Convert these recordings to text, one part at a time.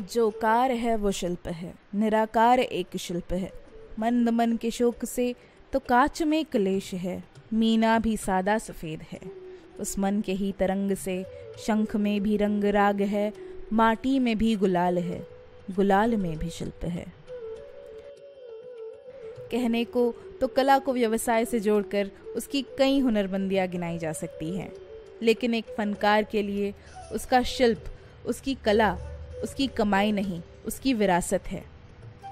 जो कार है वो शिल्प है, निराकार एक शिल्प है। मंद मन के शोक से तो कांच में क्लेश है, मीना भी सादा सफ़ेद है। उस मन के ही तरंग से शंख में भी रंग राग है, माटी में भी गुलाल है, गुलाल में भी शिल्प है। कहने को तो कला को व्यवसाय से जोड़कर उसकी कई हुनरमंदियाँ गिनाई जा सकती हैं, लेकिन एक फनकार के लिए उसका शिल्प, उसकी कला, उसकी कमाई नहीं, उसकी विरासत है।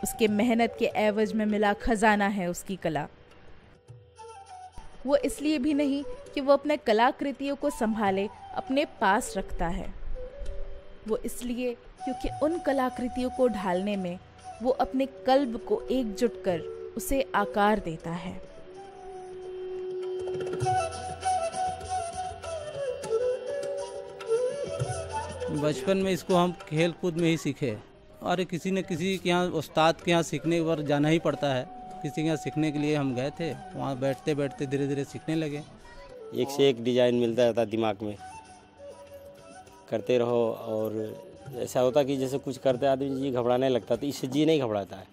उसके मेहनत के एवज में मिला खजाना है उसकी कला। वो इसलिए भी नहीं कि वो अपने कलाकृतियों को संभाले अपने पास रखता है, वो इसलिए क्योंकि उन कलाकृतियों को ढालने में वो अपने कल्ब को एकजुट कर उसे आकार देता है। बचपन में इसको हम खेल कूद में ही सीखे, और किसी न किसी के यहाँ उस्ताद के यहाँ सीखने पर जाना ही पड़ता है। किसी के यहाँ सीखने के लिए हम गए थे, वहाँ बैठते बैठते धीरे धीरे सीखने लगे। एक से एक डिज़ाइन मिलता रहता दिमाग में, करते रहो। और ऐसा होता कि जैसे कुछ करते आदमी जी घबराने लगता, तो इससे जी नहीं घबराता है।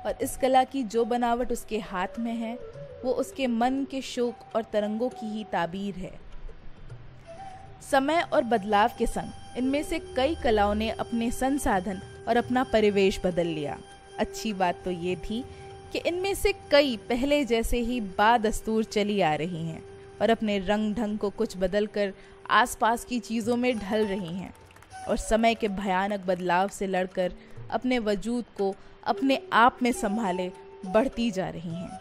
और इस कला की जो बनावट उसके हाथ में है, वो उसके मन के शोक और तरंगों की ही ताबीर है। समय और बदलाव के संग इनमें से कई कलाओं ने अपने संसाधन और अपना परिवेश बदल लिया। अच्छी बात तो ये थी कि इनमें से कई पहले जैसे ही बादस्तूर चली आ रही हैं और अपने रंग ढंग को कुछ बदलकर आसपास की चीज़ों में ढल रही हैं, और समय के भयानक बदलाव से लड़कर अपने वजूद को अपने आप में संभाले बढ़ती जा रही हैं।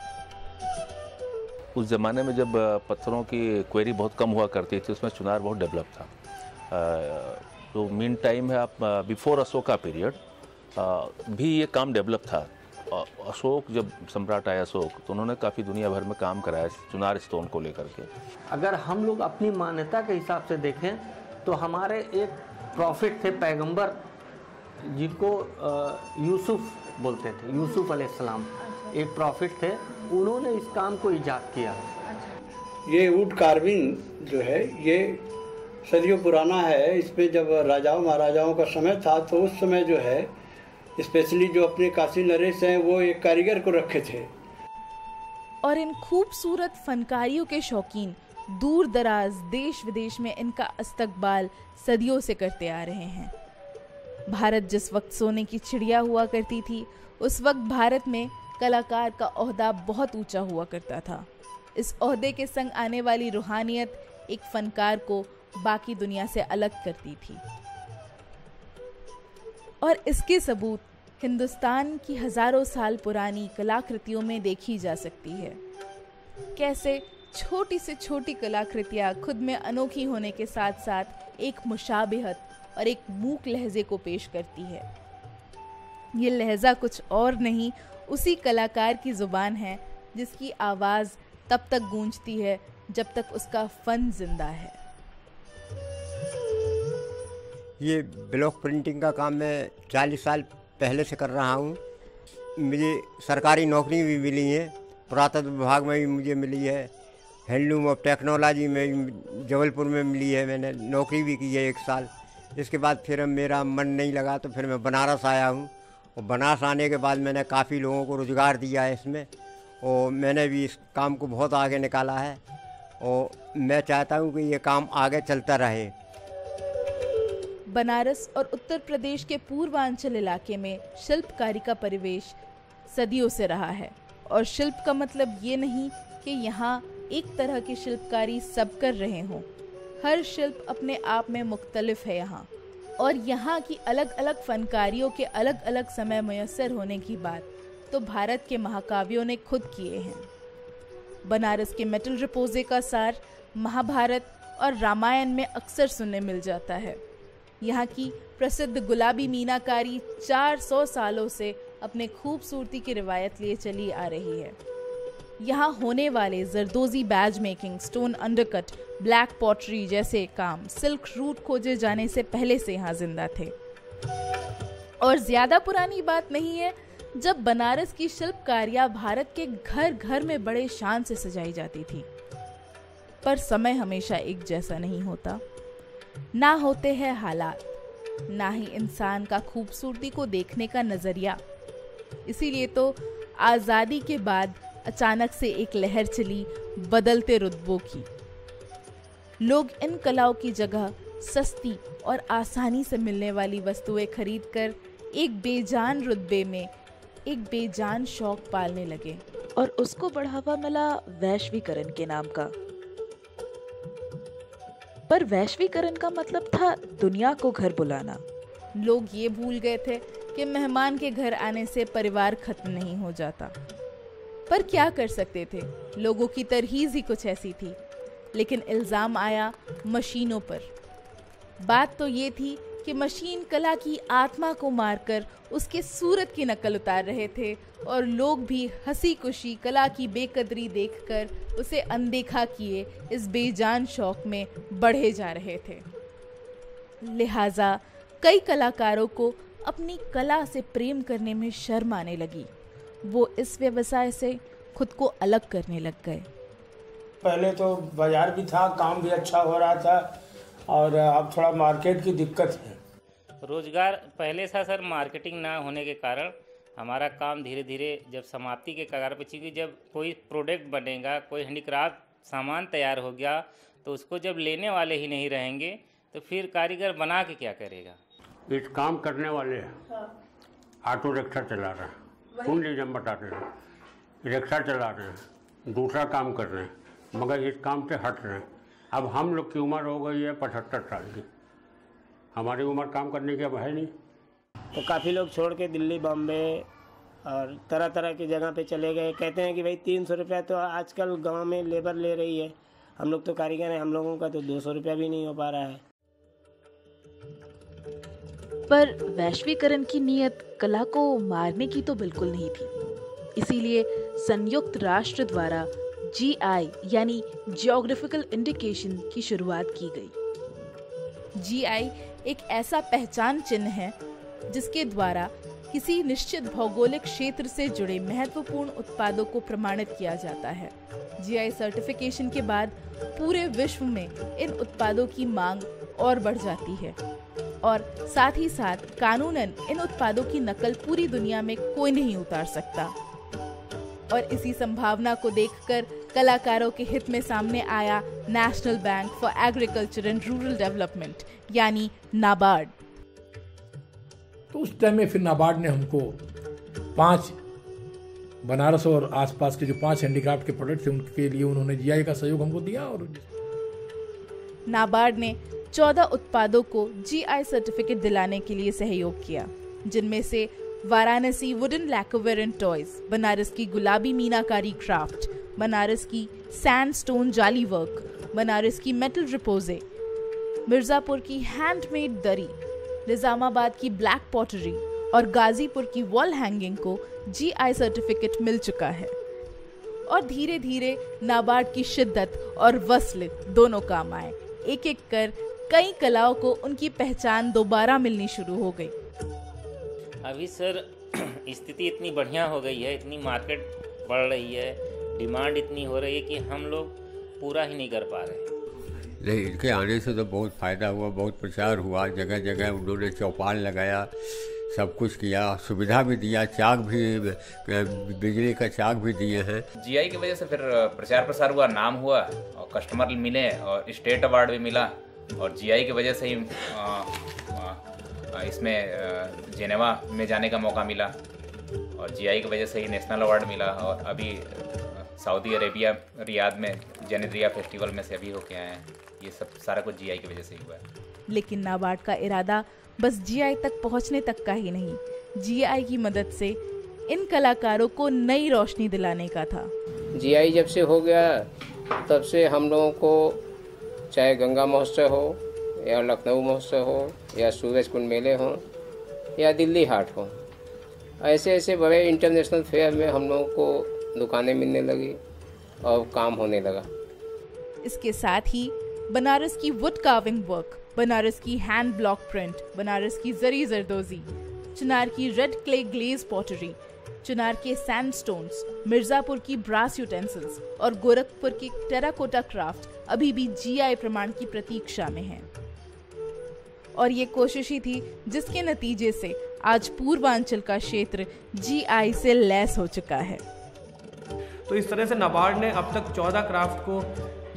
उस ज़माने में जब पत्थरों की क्वेरी बहुत कम हुआ करती थी, उसमें चुनार बहुत डेवलप था। तो मीन टाइम है, आप बिफोर अशोका पीरियड भी ये काम डेवलप था। अशोक जब सम्राट आया अशोक, तो उन्होंने काफ़ी दुनिया भर में काम कराया चुनार स्टोन को लेकर के। अगर हम लोग अपनी मान्यता के हिसाब से देखें तो हमारे एक प्रॉफिट थे, पैगंबर, जिनको यूसुफ बोलते थे, यूसुफ अलैहिस्सलाम एक प्रॉफिट थे। उन्होंने इस काम को इजाद किया। ये वुड कार्विंग जो है ये सदियों पुराना है। इसमें जब राजाओं महाराजाओं का समय था, तो उस समय जो है स्पेशली जो अपने काशी नरेश हैं, वो एक कारीगर को रखे थे। और इन खूबसूरत फनकारियों के शौकीन दूर दराज देश विदेश में इनका इस्तकबाल सदियों से करते आ रहे हैं। भारत जिस वक्त सोने की चिड़िया हुआ करती थी, उस वक्त भारत में कलाकार का ओहदा बहुत ऊंचा हुआ करता था। इस ओहदे के संग आने वाली रूहानियत एक फनकार को बाकी दुनिया से अलग करती थी, और इसके सबूत हिंदुस्तान की हजारों साल पुरानी कलाकृतियों में देखी जा सकती है। कैसे छोटी से छोटी कलाकृतियाँ खुद में अनोखी होने के साथ साथ एक मुशाबिहत और एक मूक लहजे को पेश करती है। ये लहजा कुछ और नहीं, उसी कलाकार की जुबान है जिसकी आवाज़ तब तक गूंजती है जब तक उसका फन जिंदा है। ये ब्लॉक प्रिंटिंग का काम मैं 40 साल पहले से कर रहा हूँ। मुझे सरकारी नौकरी भी मिली है, पुरातत्व विभाग में भी मुझे मिली है, हैंडलूम और टेक्नोलॉजी में जबलपुर में मिली है। मैंने नौकरी भी की है 1 साल। इसके बाद फिर मेरा मन नहीं लगा, तो फिर मैं बनारस आया हूँ, और बनारस आने के बाद मैंने काफ़ी लोगों को रोज़गार दिया है इसमें, और मैंने भी इस काम को बहुत आगे निकाला है, और मैं चाहता हूँ कि ये काम आगे चलता रहे। बनारस और उत्तर प्रदेश के पूर्वांचल इलाके में शिल्पकारी का परिवेश सदियों से रहा है, और शिल्प का मतलब ये नहीं कि यहाँ एक तरह की शिल्पकारी सब कर रहे हों। हर शिल्प अपने आप में मुख्तलिफ है यहाँ, और यहाँ की अलग अलग फनकारियों के अलग अलग समय मुयस्सर होने की बात तो भारत के महाकाव्यों ने खुद किए हैं। बनारस के मेटल रिपोजे का सार महाभारत और रामायण में अक्सर सुनने मिल जाता है। यहाँ की प्रसिद्ध गुलाबी मीनाकारी 400 सालों से अपने खूबसूरती की रिवायत लिए चली आ रही है। यहाँ होने वाले zardozi badge making, stone undercut, black pottery जैसे काम सिल्क रूट खोजे जाने से पहले से यहाँ जिंदा थे। और ज्यादा पुरानी बात नहीं है जब बनारस की शिल्पकारियाँ भारत के घर घर में बड़े शान से सजाई जाती थी। पर समय हमेशा एक जैसा नहीं होता। ना होते हैं हालात, ना ही इंसान का खूबसूरती को देखने का नजरिया। इसीलिए तो आज़ादी के बाद अचानक से एक लहर चली बदलते रुतबों की। लोग इन कलाओं की जगह सस्ती और आसानी से मिलने वाली वस्तुएं खरीदकर एक बेजान रुतबे में एक बेजान शौक पालने लगे। और उसको बढ़ावा मिला वैश्वीकरण के नाम का। पर वैश्वीकरण का मतलब था दुनिया को घर बुलाना। लोग ये भूल गए थे कि मेहमान के घर आने से परिवार खत्म नहीं हो जाता। पर क्या कर सकते थे, लोगों की तरहीज ही कुछ ऐसी थी। लेकिन इल्ज़ाम आया मशीनों पर। बात तो ये थी कि मशीन कला की आत्मा को मारकर उसके सूरत की नकल उतार रहे थे और लोग भी हंसी खुशी कला की बेकदरी देखकर उसे अनदेखा किए इस बेजान शौक में बढ़े जा रहे थे। लिहाजा कई कलाकारों को अपनी कला से प्रेम करने में शर्म आने लगी। वो इस व्यवसाय से खुद को अलग करने लग गए। पहले तो बाजार भी था, काम भी अच्छा हो रहा था, और अब थोड़ा मार्केट की दिक्कत है। रोजगार पहले था सर, मार्केटिंग ना होने के कारण हमारा काम धीरे धीरे जब समाप्ति के कगार पर, क्योंकि जब कोई प्रोडक्ट बनेगा, कोई हैंडीक्राफ्ट सामान तैयार हो गया, तो उसको जब लेने वाले ही नहीं रहेंगे तो फिर कारीगर बना के क्या करेगा। इस काम करने वाले ऑटो रिक्शा चला रहे हैं, टूरिज्म बताते हैं, रिक्शा चला रहे हैं, दूसरा काम कर रहे हैं, मगर इस काम से हट रहे हैं। अब हम लोग की उम्र हो गई है 75 साल की, हमारी उम्र काम करने की अब है नहीं। तो काफ़ी लोग छोड़ के दिल्ली, बॉम्बे और तरह तरह की जगह पे चले गए। कहते हैं कि भाई 300 रुपया तो आजकल गांव में लेबर ले रही है, हम लोग तो कारीगर हैं, हम लोगों का तो 200 रुपया भी नहीं हो पा रहा है। पर वैश्वीकरण की नीयत कला को मारने की तो बिल्कुल नहीं थी। इसीलिए संयुक्त राष्ट्र द्वारा GI यानी जियोग्राफिकल इंडिकेशन की शुरुआत की गई। GI एक ऐसा पहचान चिन्ह है जिसके द्वारा किसी निश्चित भौगोलिक क्षेत्र से जुड़े महत्वपूर्ण उत्पादों को प्रमाणित किया जाता है। GI सर्टिफिकेशन के बाद पूरे विश्व में इन उत्पादों की मांग और बढ़ जाती है और साथ ही साथ कानूनन इन उत्पादों की नकल पूरी दुनिया में कोई नहीं उतार सकता। और इसी संभावना को देखकर कलाकारों के हित में सामने आया national bank for agriculture and rural development यानी नाबार्ड। तो उस टाइम में फिर नाबार्ड ने हमको 5 बनारस और आसपास के जो 5 हैंडीक्राफ्ट के प्रोडक्ट थे उनके लिए उन्होंने GI का सहयोग हमको दिया। और नाबार्ड ने 14 उत्पादों को GI सर्टिफिकेट दिलाने के लिए सहयोग किया, जिनमें से Varanasi wooden lacquerware and toys, Banaras की गुलाबी मीनाकारी क्राफ्ट, बनारस की सैंडस्टोन जाली वर्क, बनारस की मेटल रिपोजे, मिर्जापुर की हैंडमेड दरी, निजामाबाद की ब्लैक पॉटरी और गाजीपुर की वॉल हैंगिंग को GI सर्टिफिकेट मिल चुका है। और धीरे धीरे नाबार्ड की शिद्दत और वस्ल दोनों काम आए। एक एक कर कई कलाओं को उनकी पहचान दोबारा मिलनी शुरू हो गई। अभी सर स्थिति इतनी बढ़िया हो गई है, इतनी मार्केट बढ़ रही है, डिमांड इतनी हो रही है कि हम लोग पूरा ही नहीं कर पा रहे। नहीं, इनके आने से तो बहुत फ़ायदा हुआ, बहुत प्रचार हुआ, जगह जगह उन्होंने चौपाल लगाया, सब कुछ किया, सुविधा भी दिया, चाक भी, बिजली का चाक भी दिए हैं। GI की वजह से फिर प्रचार प्रसार हुआ, नाम हुआ और कस्टमर मिले और स्टेट अवार्ड भी मिला। और GI की वजह से ही इसमें जेनेवा में जाने का मौका मिला और GI की वजह से ही नेशनल अवार्ड मिला। और अभी सऊदी अरेबिया रियाद में जेनेद्रिया फेस्टिवल में से अभी होके आए हैं। ये सब सारा कुछ GI की वजह से ही हुआ है। लेकिन नाबार्ड का इरादा बस GI तक पहुंचने तक का ही नहीं, GI की मदद से इन कलाकारों को नई रोशनी दिलाने का था। GI जब से हो गया तब से हम लोगों को चाहे गंगा महोत्सव हो या लखनऊ महोत्सव हो या सूरज कुंड मेले हों या दिल्ली हाट हो, ऐसे ऐसे बड़े इंटरनेशनल फेयर में हम लोगों को दुकानें मिलने लगी और काम होने लगा। इसके साथ ही बनारस की वुड कार्विंग वर्क, बनारस की हैंड ब्लॉक प्रिंट, बनारस की जरी जरदोजी, चिनार की red clay glaze pottery, Chunar के सैंडस्टोन्स, मिर्जापुर की ब्रास यूटेंसिल्स और गोरखपुर के टेराकोटा क्राफ्ट अभी भी जीआई प्रमाण की प्रतीक्षा में हैं। और ये कोशिश ही थी जिसके नतीजे से आज पूर्वांचल का क्षेत्र जीआई से लैस हो चुका है। तो इस तरह से नाबार्ड ने अब तक 14 क्राफ्ट को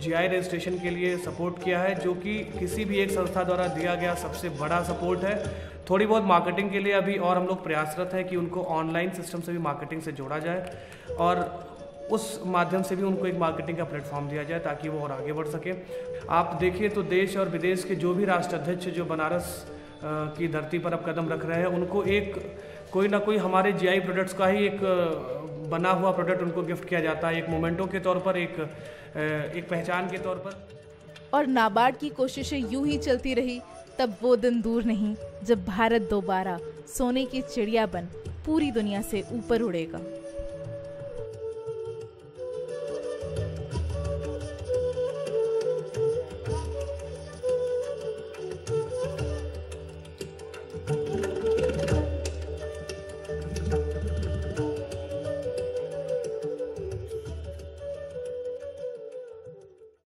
जीआई रजिस्ट्रेशन के लिए सपोर्ट किया है, जो कि किसी भी एक संस्था द्वारा दिया गया सबसे बड़ा सपोर्ट है। थोड़ी बहुत मार्केटिंग के लिए अभी और हम लोग प्रयासरत हैं कि उनको ऑनलाइन सिस्टम से भी मार्केटिंग से जोड़ा जाए और उस माध्यम से भी उनको एक मार्केटिंग का प्लेटफॉर्म दिया जाए ताकि वो और आगे बढ़ सके। आप देखिए तो देश और विदेश के जो भी राष्ट्राध्यक्ष जो बनारस की धरती पर अब कदम रख रहे हैं, उनको एक कोई ना कोई हमारे जीआई प्रोडक्ट्स का ही एक बना हुआ प्रोडक्ट उनको गिफ्ट किया जाता है, एक मोमेंटो के तौर पर, एक पहचान के तौर पर। और नाबार्ड की कोशिशें यूं ही चलती रही, तब वो दिन दूर नहीं जब भारत दोबारा सोने की चिड़िया बन पूरी दुनिया से ऊपर उड़ेगा।